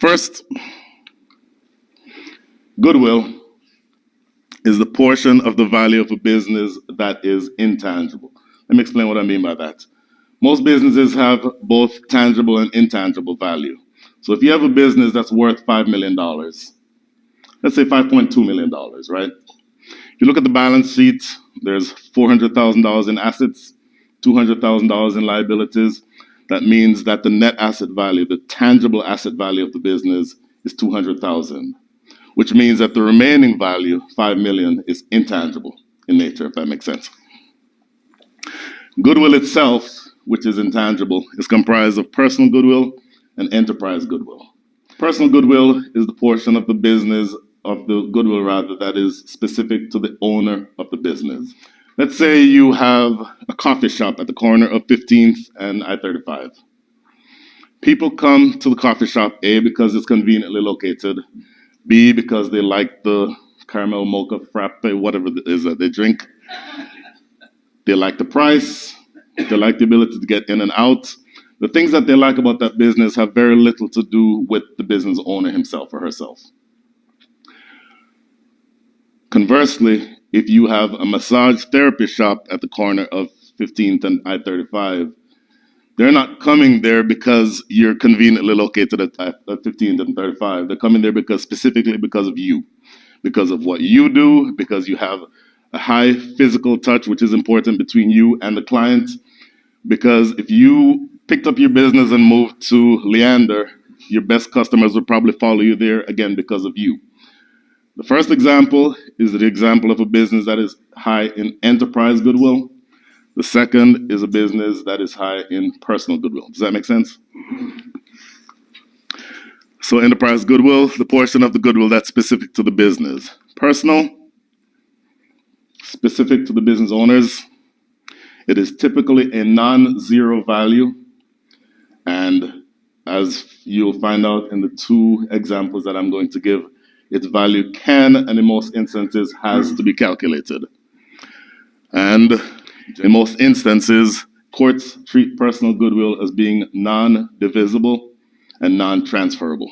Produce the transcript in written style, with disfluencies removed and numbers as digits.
First, goodwill is the portion of the value of a business that is intangible. Let me explain what I mean by that. Most businesses have both tangible and intangible value. So if you have a business that's worth $5 million, let's say $5.2 million, right? If you look at the balance sheet, there's $400,000 in assets, $200,000 in liabilities. That means that the net asset value, the tangible asset value of the business is $200,000, which means that the remaining value, $5 million, is intangible in nature, if that makes sense. Goodwill itself, which is intangible, is comprised of personal goodwill and enterprise goodwill. Personal goodwill is the portion of the business, of the goodwill rather, that is specific to the owner of the business. Let's say you have a coffee shop at the corner of 15th and I-35. People come to the coffee shop, A, because it's conveniently located, B, because they like the caramel mocha frappe, whatever it is that they drink. They like the price, they like the ability to get in and out. The things that they like about that business have very little to do with the business owner himself or herself. Conversely, if you have a massage therapy shop at the corner of 15th and I-35, they're not coming there because you're conveniently located at 15th and 35. They're coming there specifically because of you, because of what you do, because you have a high physical touch, which is important between you and the client. Because if you picked up your business and moved to Leander, your best customers would probably follow you there again because of you. The first example is the example of a business that is high in enterprise goodwill. The second is a business that is high in personal goodwill. Does that make sense? So enterprise goodwill, the portion of the goodwill that's specific to the business. Personal, specific to the business owners. It is typically a non-zero value. And as you'll find out in the two examples that I'm going to give, its value can, and in most instances, has to be calculated. And in most instances, courts treat personal goodwill as being non-divisible and non-transferable.